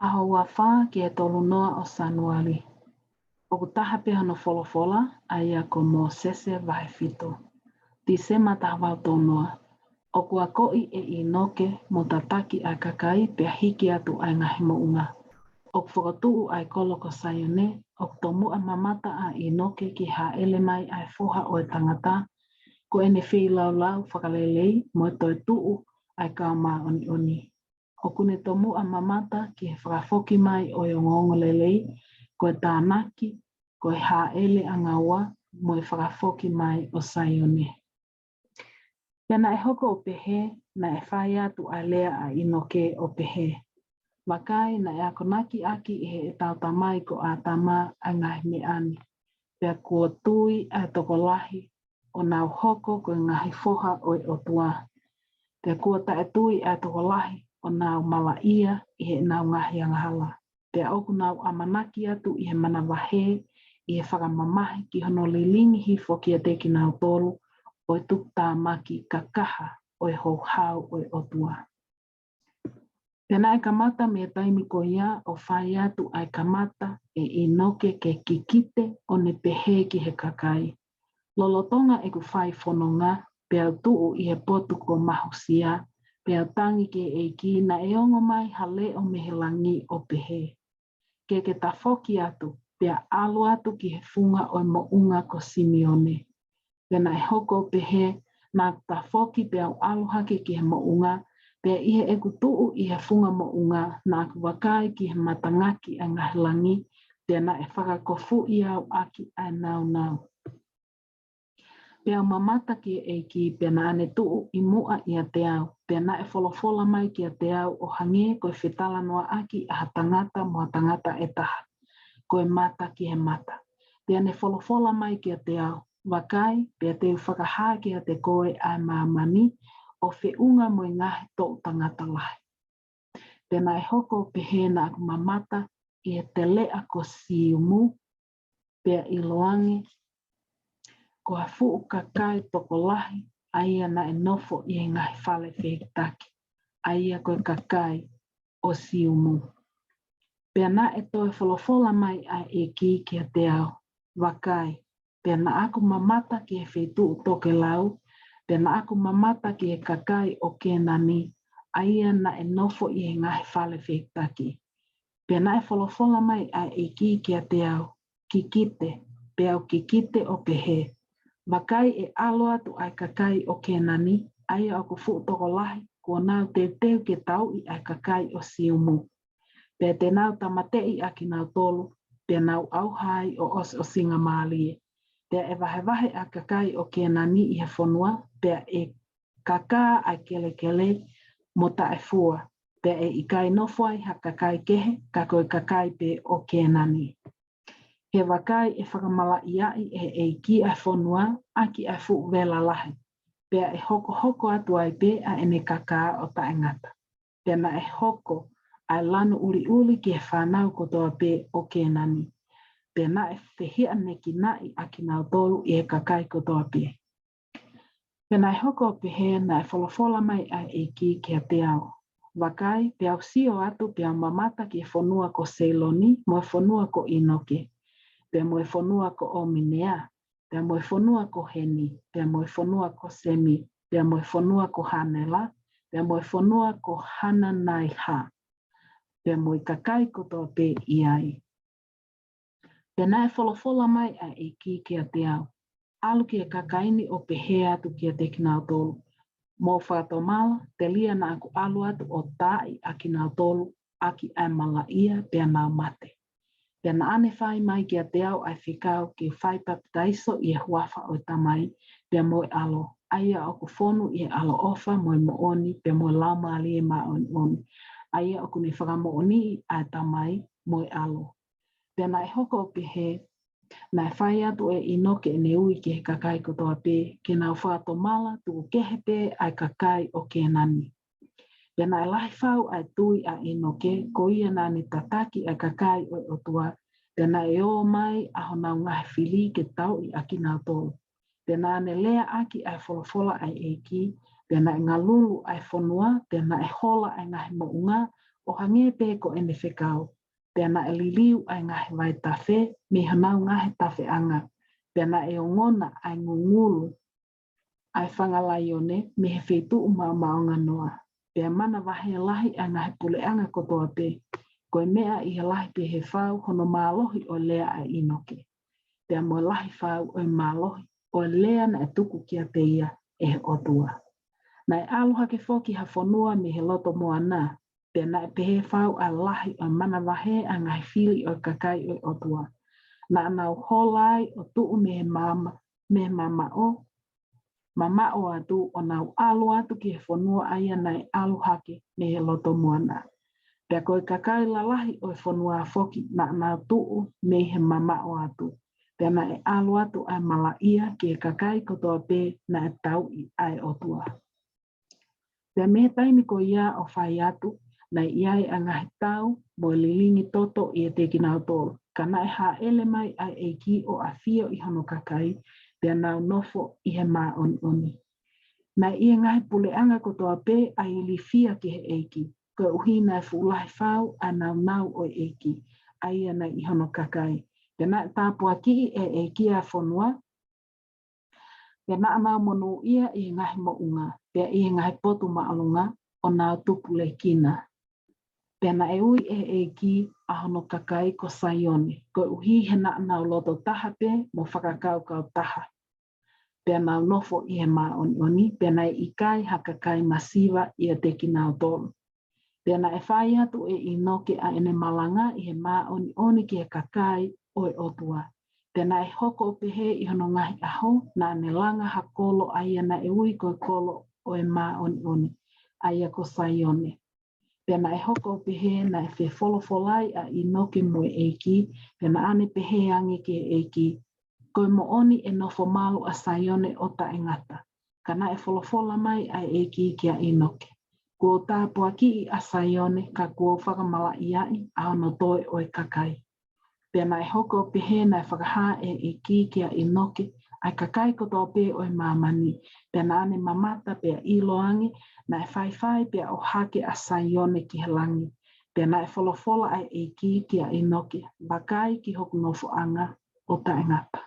Aho wawha ki e tolu noa o Sanuali. O ku taha pe hano folofola aia ko mo sese vai fito. Di se matawau tō noa. O ku a koi e I noke mo tataki a kakai pe hiki atu ai ngahi mo unga. O ku whakatuu ai koloko sayone, o ku tomu a mamata a I noke ki ha ele mai ai foha o e tangata, ko ene whi lau lau whakalelei mo toi tuu ai kao maa oni oni. O kune tomu a mamata ki he whakafoki mai o i ngongo lelei, ko e tānaki, ko e ha ele a ngaua mo e whakafoki mai o Sayone. Pena e hoko o pehe, na e whai atu a lea a inoke o pehe. Wakai na e akonaki aki I he e tau tamai ko a tama a ngahi me ani. Pea kua tui a tokolahi o nau hoko ko ngahi foha o I otua. Pea kua ta e tui a tokolahi o nau mala ia I he nau ngahi angahala. Pea oku nau amanaki atu I he mana wahe I he whakamamahi ki hono lilingi hifo ki a teki nau tolu o e tukta maki kakaha o e hou o e otua. Pena e kamata me taimi ko ia o whai atu ai kamata e inoke ke kikite o ne pehe ki he kakai. Lolotonga e ku whai whanonga pea tuu I he potu ko mahusia pea tangi ke e ki na e ongo mai hale o mehelangi o pehe. Ke tafoki atu pea alu atu ki he funga o mo unga ko Simeone. Pena e hoko pehe na tafoki pea alu hake ki he mo unga pea ihe e kutuu I he funga mo unga na aku wakai ki he matangaki a ngahilangi pea na e whakakofu I au aki a nau nau. Pea mamata ki e ki pea na ane tuu I mua I a te au pea na e wholofola mai ki a te au o hange koe whetala noa aki a tangata mo a tangata e taha. Koe mata ki he mata. Pea ne wholofola mai ki a te au. Wakai pea te whakahā ki a te koe ai maamani o whiunga mo I ngahi tō tangata lahi. Pena e hoko pehe na aku mamata I te lea ko siumu, pea I loange, ko ha fuu kakai toko lahi, aia na e nofo I he ngahi whale whekitaki, aia koe kakai o siumu. Pea na e toi wholofola mai a e ki a te au, wakai, pea na aku mamata ki he whetu toke lau, pea na aku mamata ki he kakai o kenani, aia na e nofo I he ngahi whale whekitaki. Pea na e wholofola mai a e ki a te au, kikite, pea o kikite o pehe. Wakai e alo atu ai kakai o kenani, aia o ku fuu toko lahi, kua nau te teu ke tau I ai kakai o siumu. Pea te nau tamatei aki nau tolu, pea nau auhai o o singa maalie. Pea e wahe a kakai o kenani I he whanua, pea e kaka ai kele mo ta e fua. Pea e ikai nofoi ha kakai kehe, ka koe kakai pe o kenani. He wakai e whakamala iai e ki ai whanua, aki ai fuu vela lahi. Pea e hoko atu ai pe a ene kaka o ta ngata. Pea na e hoko ai lanu uli ki he whanau kotoa pe o kenani. Pea na e whihia neki nai aki nau tolu I he kakai kotoa pe. Pea na e hoko pehe na e wholofola mai ai e ki a te au. Wakai pea au sio atu pea mamata ki he whanua ko Seiloni mo e whanua ko Inoke. Pea mo e whanua ko Ominea. Pea mo e whanua ko Heni. Pea mo e whanua ko Semi. Pea mo e whanua ko Hanela. Pea mo e whanua ko Hananaiha. Pea mo I kakai kotoa pe iai. Pea na e wholofola mai a e ki a te au. Alu ki a kakaini o pehe atu ki a te kinau tolu. Mo whatomala, te lia na aku alu atu o tai a kinau tolu, aki ai mala ia pea nau mate. Pea na ane whai mai ki a te au ai whikau ki whai papitaiso I e huafa o tamai, pea mo I alo. Aia o ku whonu I e alo ofa mo I mooni, pea mo I lau maali e ma oni. Aia o ku ni whakamooni ai tamai mo I alo. Pea na e hoko o pehe, na e whai atu e inoke e ne ui ki he kakai kotoa pe, ke nau whatomala tuku kehe pe ai kakai o kenani. Pea na e lahi whau ai tui a inoke, ko ia na ni tataki ai kakai o otua, pea na e o mai a honau ngahi whili ke tau I aki nau tolu. Pea na ne lea aki ai wholofola ai e ki, pea na e ngalulu ai whanua, pea na e hola ai ngahi mounga o hange pe ko ene whekau. Pea na e liliu ai ngahe vai tawhe, me hanau ngahe tawhe anga. Pea na e ongona ai ngungulu, ai whangalai one, me he whetu maonga noa. Pea mana wahe lahi ai ngahe pule anga kotoa pe, koe mea i he lahi pe he whau hono mālohi o lea ai inoke. Pea mo lahi whau o mālohi, o lea na e tuku kia te ia e he otua. Na e aloha ke whoki ha whanua me he loto moa nā, pea na e pehe whau a lahi o mana wahe a ngahi whili o kakai o otua. Na anau holai o tuu me he mama o, mama o atu o nau alu atu ki he whanua aia na e aloha ke me he loto moa nā. Pea koe kakai la lahi o e whanua a whoki na anau tuu me he mama o atu. Pea na e alu atu ai mala ia ki he kakai kotoa pe na e tau i ai otua. Pea me taimi ko ia o whai atu, na iai a ngahi tau mo lilingi toto i e te kinau tolu. Ka na e ha ele mai ai e ki o a whio i hono kakai, pea nau nofo i he mā oni. Na ia ngahi pule anga kotoa pe ai ili fia ki he eiki, ka uhina e fuulahi whau a nau o eiki, ai ana i hono kakai. Pea na e tāpua ki e eiki a whanua, pea na anau monu ia i ngahi mo unga, pea i ngahi potu maalunga o nau tupule kina. Pea na e ui e ki a hono kakai ko Saione, ko uhi he na anau loto taha pe mo whakakau kau taha. Pea nau nofo i he mā oni, pea na e ikai ha kakai masiva i a te kinau tolu. Pea na e whai atu e inoke a ene malanga i he mā oni ki he kakai o e otua. Pea na e hoko o pehe i hono ngahi aho, na ane langa ha kolo aia na e ui koe kolo o e mā oni, aia ko Saione. Pea na e hoko o pehe na e whe wholofolai a inoke mo e eiki, pea na ane pehe ange ki e eiki. Koe mo oni e nofo malu a Saione o ta engata. Ka na e wholofola mai a eiki ki a inoke. Kua tāpua ki i a Saione ka kua whakamala iai a ono toi o e kakai. Pea na e hoko o pehe na e whakaha e eiki ki a inoke, ai kakai kotoa pe o e mamani. Pea na ane mamata pea iloangi, na e whai pea o hake a Saione ki he langi. Pea na e wholofola ai eiki ki a inoke, bakai ki hoku nofo anga o ta engata.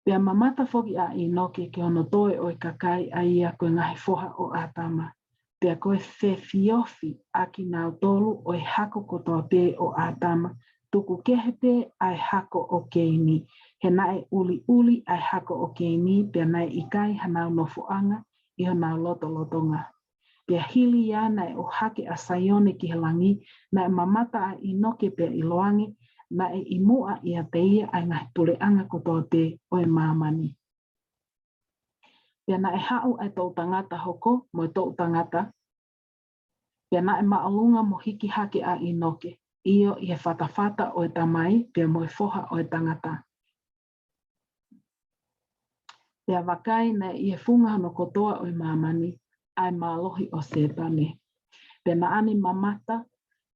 Pea mamata whoki a inoke ki ono toi o e kakai a ia koe ngahi foha o atama. Pea koe whiofi a ki nau tolu o e hako kotoa pe o atama. Tuku kehe pe ai hako o keini. He nae uli ai hako o keini, pea nae ikai hanau nofo anga i ho nau lotonga. Pea hili ia nae o hake a Saione ki he langi, nae mamata a inoke pea iloangi, na e imua i a teia ai ngahi pule anga kotoa te o e mamani. Pea na e hau ai tau tangata hoko, mo e tau tangata. Pea na e maalunga mo hiki hake a inoke. Iyo i he whatawhata o e tamai, pea mo e foha o e tangata. Pea wakai na i he funga no kotoa o e mamani, ai mālohi o setane. Pea na ane mamata,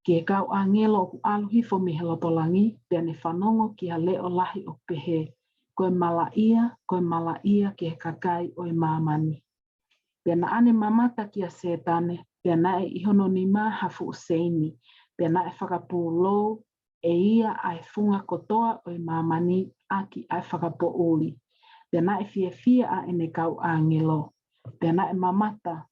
ki e kau a ngelo o ku aluhifo mi he lotolangi, pea ne whanongo ki a leo lahi o pehe. Koe mala ia ki he kakai o e mamani. Pea na ane mamata ki a setane, pea na e ihono ni mā hafu useini, pea na e whakapū lou, e ia ai funga kotoa o e mamani aki ai whakapo uli. Pea na e fia a ene kau a ngelo. Pea na e mamata,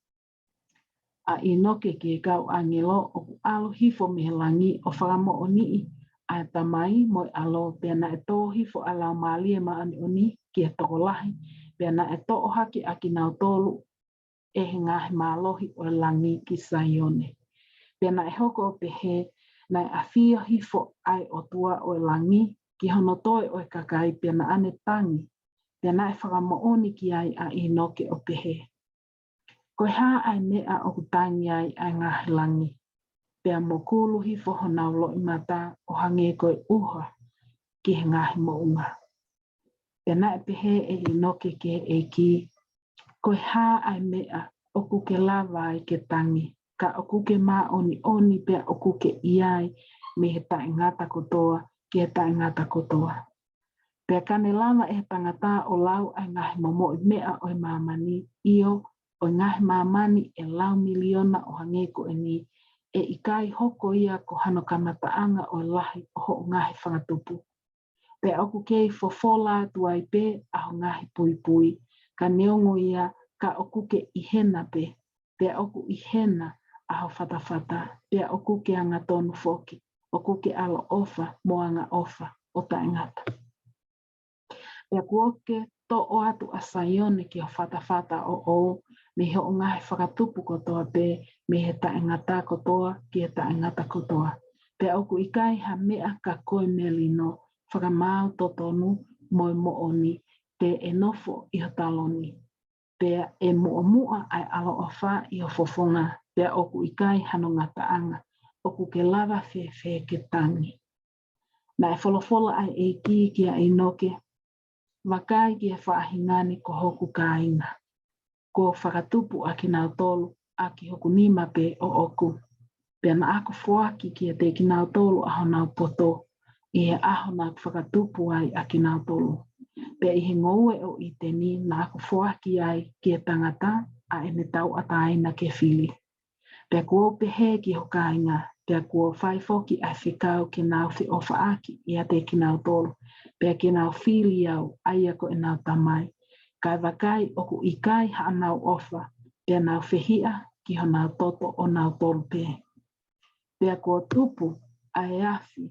a inoke ki e kau angelo o ku alo hifo me he langi o whakamo o nii a tamai mo alo pea na e tō hifo a lau maalia ma ane o ni ki e toko lahi pea na e tō haki a ki nau tolu e he ngahe mālohi o langi ki Saione. Pea na e hoko o pehe na e awhia hifo ai o tua o langi ki hono toi o e kakai pea na ane tangi pea na e whakamo o ni ki ai a inoke o pehe. Koe hā ai mea o kutangi ai ai ngahi langi. Pea mo kūluhi whoho nau lo imata o hange koe uha ki he ngahi mo unga. Pea na e pehe e inoke ke e ki. Koe hā ai mea o kuke lava ai ke tangi. Ka o kuke mā oni pea o kuke iai me he ta ingata kotoa ki he ta ingata kotoa. Pea kane lava e tangata o lau ai ngahi momo i mea o i mamani iyo o ngahi mamani e lau miliona o hangeko e ni e ikai hoko ia ko hano kamataanga o lahi o ho ngahi whangatupu. Pe oku kei fofola tuai pe aho ngahi pui pui, ka neongo ia ka oku ke ihena pe oku ihena aho whatawhata, pe oku ke anga tonu foki, oku ke alo ofa moanga ofa o taingata. Pe kuoke to o atu asaione ki o whatawhata o me he o ngahi whakatupu kotoa pe me he taingata kotoa ki he taingata kotoa. Pe oku ikai ha mea ka koe melino whakamau totonu moi mooni te e nofo i ho taloni. Pe e mua ai alo ofa i ho fofonga pe oku ikai hano ngataanga. Oku ke lava fe ke tangi. Na e wholofola ai e ki a inoke. Wakai ki e whaahingani ko hoku kāinga. Ko whakatupu a ki nau tolu a ki hoku nima pe o oku. Pe na ako whoaki ki a te ki nau tolu aho nau poto. I he aho nau whakatupu ai a ki nau tolu. Pe i he ngoue o i te ni na ako whoaki ai ki e tangata a ene tau ataina ke whili. Pe kua pehe ki ho kāinga. Pe kua whaifoki a whikau ki nau whi ofa aki i a te ki nau tolu. Pe ki nau whili au aia ko e nau tamai. Kai wakai oku ikai ha nau ofa. Pe nau whihia ki ho nau toto o nau tolu pe. Pe kua tupu a e afi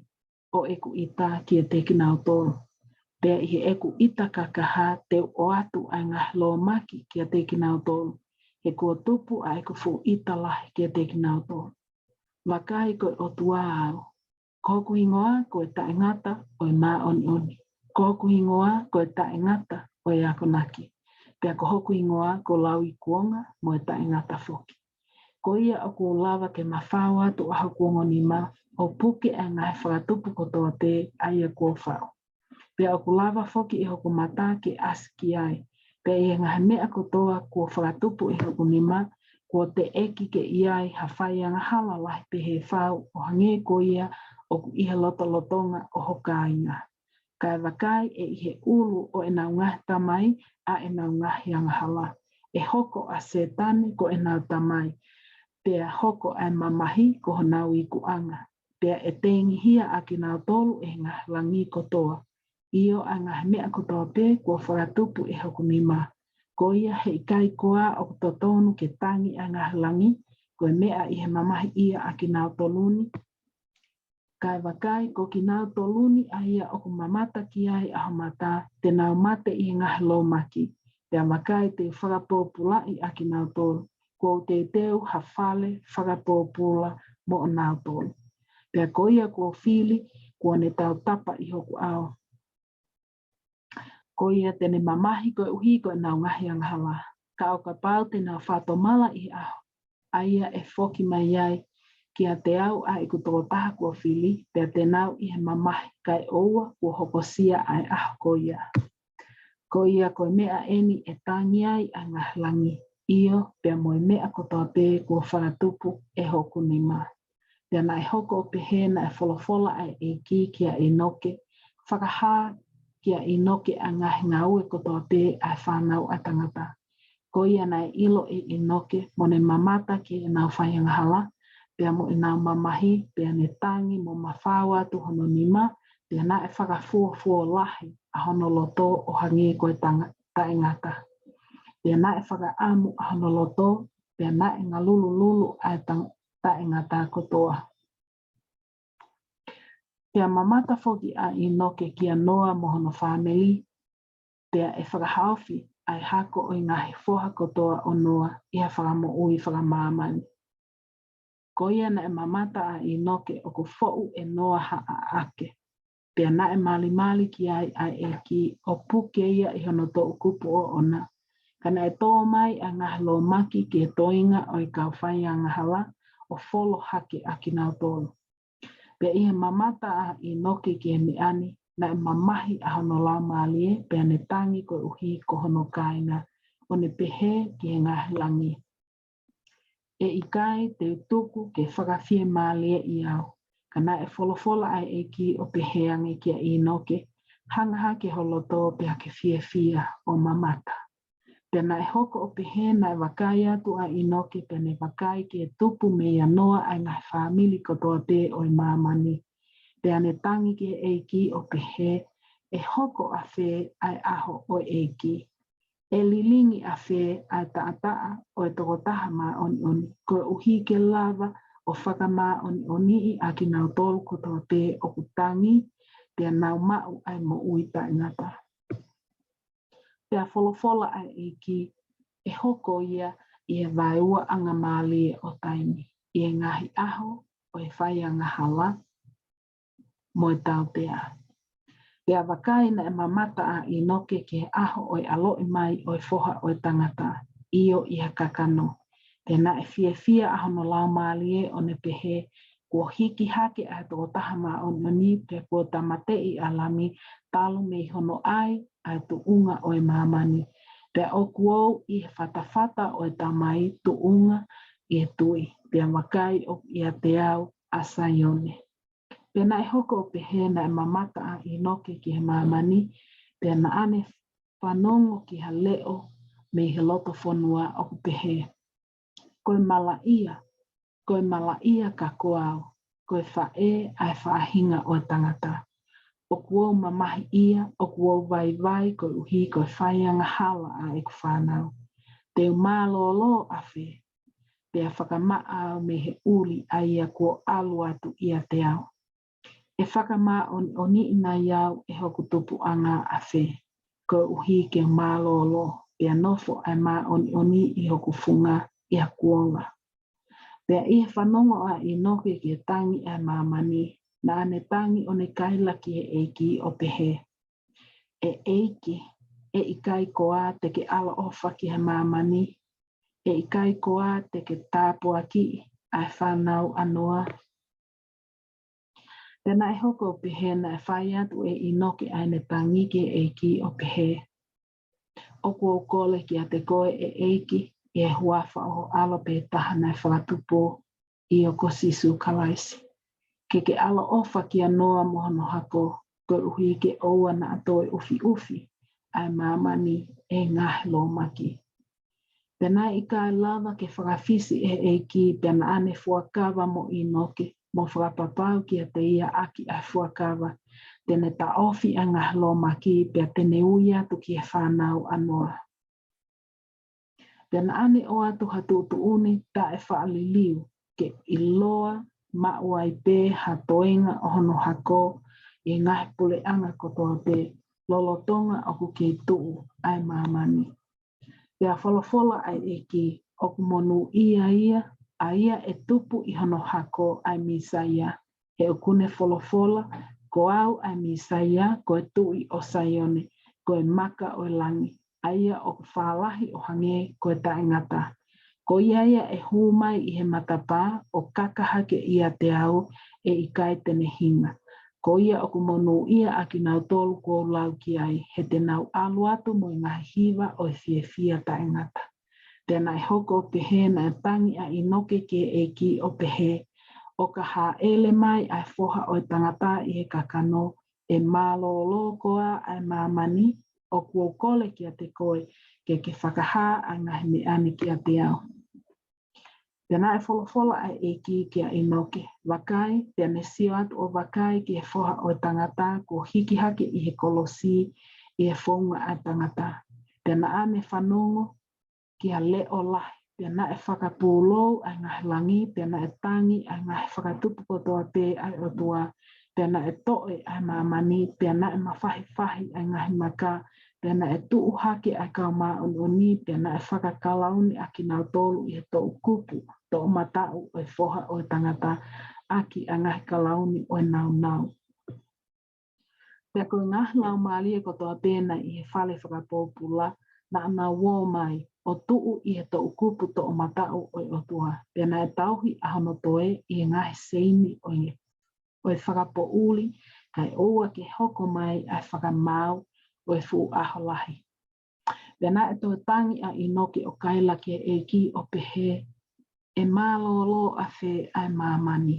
o eku ita ki e te ki nau tolu. Pe i he eku ita kakaha te o atu ai ngah lo maki ki a te ki nau tolu. He kua tupu a eku fu ita lahi ki a te ki nau tolu. Wakai koe o tua au. Koku hingoa koe taingata o e maa oni oni. Koku hingoa koe taingata o e ako naki. Pea ko hoku ingoa ko lau i kuonga mo e taingata foki. Ko ia o ko lava ke mawhaua tu aho kuongo ni ma o puke e ngai whakatupu kotoa te aia kua whao. Pea o ko lava foki i hoku mata ke aski ai. Pea i ngai mea kotoa kua whakatupu i hoku ni ma kua te eki ke iai ha whai anga hala lahi pe he whao o hange ko ia o ku iha lotonga o hokainga. Kai wakai e ihe ulu o e nau ngahi tamai a e nau ngahi anga hala. E hoko a setani ko e nau tamai. Pea hoko ai mamahi ko ho nau i kuanga. Pea e tengi hia a ki nau tolu e ngahi langi kotoa. Io a ngahi mea kotoa pe kua whakatupu e hoku nima. Ko ia he ikai koa o totonu ke tangi a ngahi langi. Ko e mea i he mamahi ia a ki nau toluni. Kai wakai ko ki nau toluni a ia o ku mamata ki ai a mata te nau mate i ngahi lo maki. Pea wakai te whakapopula i a ki nau tolu. Ko te teu hawhale whakapopula mo o nau tolu. Pea ko ia ko whili ko ne tau tapa i hoku ao. Ko ia tene mamahi ko uhi ko nau ngahi ang hala. Ka o ka pau te nau whatomala i aho. Aia e foki mai ai. Ki a te au a iku tō taha kua whili, pea te nau i he mamahi kai oua kua hokosia ai aho ko ia. Ko ia koe mea eni e tangi ai a ngah langi. Io pea moe mea kotoa pe kua whakatupu e hoku ni mā. Pea na e hoko o pehe na e wholofola ai e ki a inoke. Whakaha ki a inoke a ngahi ngaue kotoa pe a whanau a tangata. Ko ia na e ilo e inoke mo ne mamata ki e nau whaianga hala. Pea mo e nau mamahi, pea ne tangi mo mawhaua tu hono nima, pea na e whakafua lahi a hono loto o hangi koe taingata. Pea na e whakaamu a hono loto, pea na e ngalulu a taingata kotoa. Pea mamata foki a inoke kia noa mo hono whameli, pea e whakahauwhi ai hako o ngahi foha kotoa o noa i ha whakamo ui whakamāmani. Ko ia na e mamata a inoke o ko fo'u e noa haa ake. Pea na e mali ki ai e ki o puke ia i hono tō kupu o ona. Kana e tō mai a ngahi lo maki ki e toinga o i kau whai a ngahala o folo hake a ki nau tōlu. Pea ia mamata a inoke ki e meani na e mamahi a hono lau malie pea ne tangi ko uhi ko hono kaina o ne pehe ki e ngahi langi. E ikai te tuku ke whakawhie mālia i au. Kana e wholofola ai e ki o peheangi ki a inoke, hangaha ke holoto pea ke whia o mamata. Pena e hoko o pehe na wakai atu a inoke pene wakai ki e tupu me ia noa ai ngai whamili kotoa te o i mamani. Pea ne tangi ki e eiki o pehe e hoko a whē ai aho o eiki. E lilingi a whē ai taataa o e tokotaha mā oni. Ko uhi ke lava o whaka mā oni I a ki nau tolu kotoa te o kutangi pea nau mau ai mo uita ingata. Pea wholofola ai eiki e hoko ia I e vaiua anga mālie o taimi. I e ngahi aho o e whai anga hala mo e tau tea. Pea wakai na e mamata a inoke ke aho o e aloi mai o e foha o e tangata. Io I ha kakano. Pena e fia aho no lau mālie o ne pehe kua hiki hake a tō taha mā oni pe kua tamate I alami talo me hono ai a tu unga o e mamani. Pea o kuou I he whatawhata o e tamai tu unga I e tui. Pea wakai o I a te au a saione. Pena e hoko o pehe na e mamata a inoke ki he mamani. Pea na ane whanongo ki ha leo me he loto whanua o pehe. Koe mala ia ka koau. Koe whae ai whaahinga o tangata. O kuou mamahi ia, o kuou vai, koe uhi, koe whaianga hala a e ku whanau. Te umālolo a whē. Pea whakamaa me he uli a ia kua alu atu ia te au. E whakamaa oni ina iau e hoku tupu anga a whē. Koe uhi ke umālolo. Pea nofo ai maa oni I hoku funga ia kuonga. Pea I he whanongo a inoke ki e tangi ai mamani. Na ane tangi o ne kaila ki he eiki o pehe. E eiki, e ikai koa te ke ala ofa ki he mamani. E ikai koa te ke tāpua ki ai whanau anoa. Pena e hoko o pehe na e whai atu e inoke ai ne tangi ki e eiki o pehe. O kua kole ki a te koe e eiki e huafa o ala pe taha na e whakatupo I o kosisu kalaisi. Ke ala ofa ki a noa mohono hako, koe uhi ke oua na atoe ufi, ai mamani e ngahi lo maki. Pena I ka lava ke whakawhisi e eiki, pena ane fuakawa mo inoke, mo whakapapau ki a te ia aki ai fuakawa, tene ta ofi a ngahi lo maki, pea tene uia tu ki e whanau anoa. Pena ane o atu hatu tuuni ta e whaaliliu, ke iloa, maua I pē hatoenga o hono hako I ngahi pule anga kotoa te lolotonga o ku ki tuu ai mamani. Pea wholofola ai eki o ku monu ia a ia e tupu I hono hako ai misaia. He o kune wholofola ko au ai misaia ko e tui o saione ko e maka o langi. Aia o ku whalahi o hange ko e taingata. Ko ia e humai I he matapa o kakahake ia te au e ikai tene hinga. Ko ia o ku monu ia a ki nau tolu ko lau ki ai he te nau alu atu mo ngahi hiwa o e fia taingata. Tēnā e hoko o pehe na e tangi a inoke ki e ki o pehe. O ka ha ele mai ai foha o tangata I he kakano e mālolo koa ai mamani o kua kole ki a te koe ke whakaha a ngahi me ane ki a te au. Pena e wholofola ai eki ki a inoke. Wakai, pena sio atu o wakai ki he foha o tangata ko hiki hake I he kolosi I he whonga a tangata. Pena ane whanongo ki a leo lahi. Pena e whakapūlou ai ngahi langi, pena e tangi ai ngahi whakatupu kotoa te ai o tua. Pena e toe ai mamani, pena e mawhahi ai ngahi maka. Pena e tuu hake ai kau maa oni, pena e whakakalauni a ki nau tolu I he tau kupu. Tō matau o e foha o e tangata aki a ngahi kalauni o e nau. Pea koe ngahi lau maalia kotoa pēna I he whale whakapōpula na ana wō mai o tuu I he tō kupu tō matau o e otua. Pēna e tauhi a hono toe I he ngahi seini o e whakapōuli kai oua ke hoko mai ai whakamau o e fu aholahi. Pēna e tō tangi a inoke o kaila ke e ki o pehe e mālolo a whē ai mamani.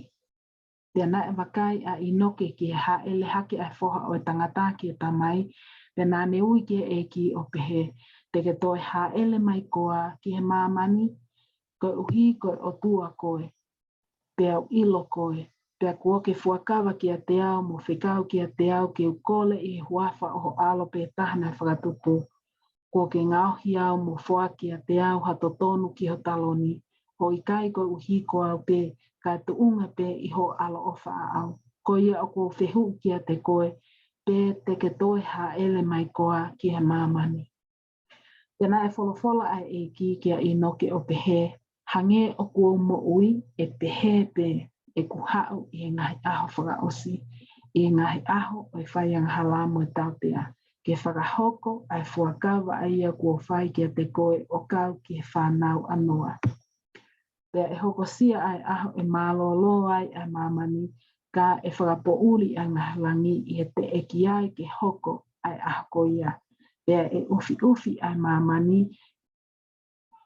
Pēna e wakai a inoke ki ha ele hake ai foha o e tangata ki e tamai, pēna ne ui ki e ki o pehe, Te ke toi haele mai koa ki he mamani, koe uhi koe o tua koe, pea u ilo koe, pea kua ke fuakawa ki a te ao, mo whekau ki a te ao, ke u kole i huafa o alo pe tahana whakatupu, kua ke ngauhi au mo fua ki a te ao hato tonu ki ho taloni, ho i kai koe uhi koe au pe, ka tu unga pe i ho alo ofa au. Ko ia o kua whehu ki a te koe, pe te ke toi haele mai koa ki he mamani. Tēnā e wholofola ai e ki a i noke o pehe, hange o kua mo ui e pehe pe e kuhau i ngahi aho whakaosi, i ngahi aho o i whaianga halamo e tautea. Ke whakahoko ai fuakawa ai ia kua whai ki a te koe o kau ki he whanau anoa. Pea e hoko sia ai aho e mālolo ai ai mamani, ka e whakapo uli a ngahi langi i he te eki ai ke hoko ai aho ko ia. Pea e ufi ai mamani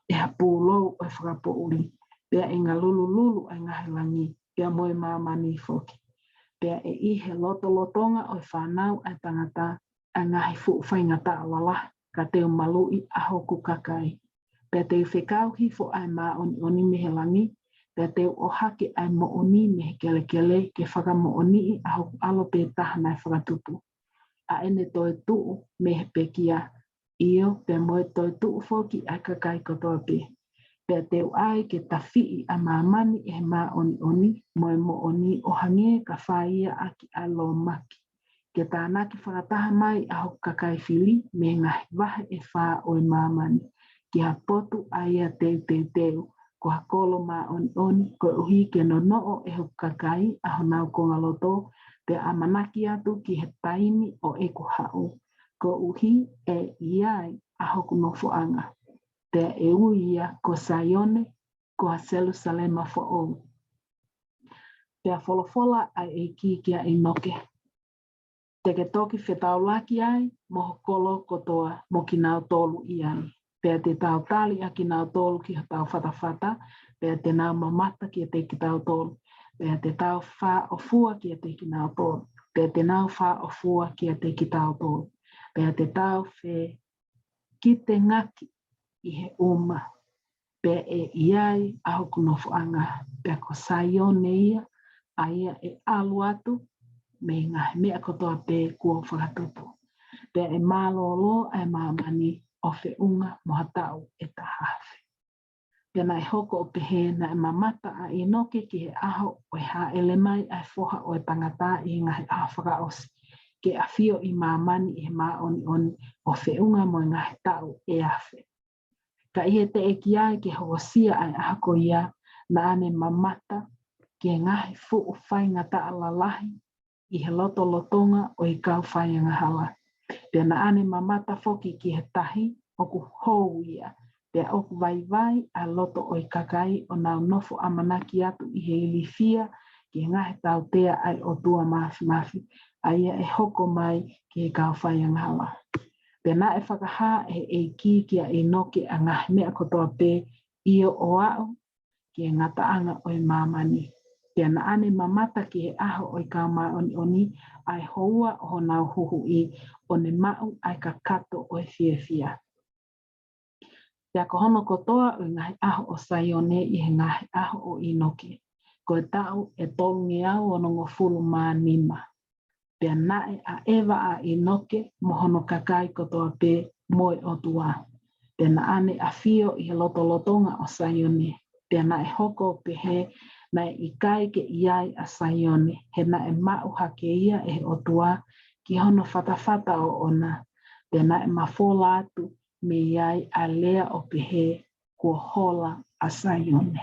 e hapūlou ai whakapo uli. Pea e ngā lulu ai ngahi langi, pea moe mamani foki. Pea e i he lotonga o whanau ai tangata a ngahi whaingata alala, ka te umalui a hoku kakai. Pea te whekau hifo ai mā oni mehe langi, pea te o hake ai mo oni mehe kele ke whaka mo oni a hoku alo pe tahana ai whakatupu. A ene toi tuu mehe pekia io pe moe toi tuu foki ai kakai kotoa pe. Pea te ai ke tawhii a mamani e mā oni moe mo oni o hange ka whaia aki a lo maki. Ke tānaki whakataha mai a hoku kakai whili me ngahi wahe e whā o e mamani. Ki ha potu aia teu, ko ha kolo mā oni, ko uhi ke no noo e hoku kakai a honau ko ngaloto, pe a manaki atu ki he taini o e ku hau. Ko uhi e iai a hoku no fuanga. Te e uia ko Saione, ko ha Jerusalema fo o. Te a wholofola ai e ki a inoke. Te ke toki whetau laki ai, moho kolo kotoa mo ki nau tolu i ai. Pea te tau tali a ki nau tolu ki tau whatawhata, pea te nau mamata ki te ki tau tolu, pea te tau wha o fua ki te ki nau tolu, pea te nau wha o fua ki te ki tau tolu, pea te tau whe ki te ngaki i he uma, pea e iai a hoku no fuanga, pea ko Saione ia, a ia e alu atu, me ngahi mea kotoa pe kua whakatupu. Pea e mālolo ai mamani, o whiunga mohatau e tahawhi. Pena e hoko o pehe na e mamata a inoke ki he aho o ha elemai ai foha o e tangata i ngahi aho whakaosi. Ke a whio i mamani i he mā oni o whiunga mo ngahi tau e awhi. Ka ihe te eki ai ke hokosia ai ahako ia na ane mamata ki ngahi fu whai ngata alalahi i he lotonga o i kau whaianga hala. Pena ane mamata foki ki he tahi o ku hou ia. Pea oku vai a loto o i kakai o nau nofo amanaki atu i he ilifia ki ngahe tau tea ai o tua mafi. Aia e hoko mai ki he kau whaianga hala. Pena e whakaha e ki a inoke a ngahi mea kotoa pe io o au ki e ngataanga o i mamani. Pena ane mamata ki he aho o i kau mai oni ai houa o nau huhu i o ne mau ai ka kato o e fia. Pea ko hono kotoa o ngahi aho o Saione i he ngahi aho o inoke. Ko e tau e tolungi au o nongo fulu mā nima. Pea nae a ewa a inoke mo hono kakai kotoa pe moe o tua. Pea na ane a fio i he lotolotonga o Saione. Pea na e hoko pehe na i kai ke iai a Saione. He na e mau hake ia e o tua ki hono whatawhata o ona. Pea na e mafola atu me iai a lea o pehe kua hola a Saione.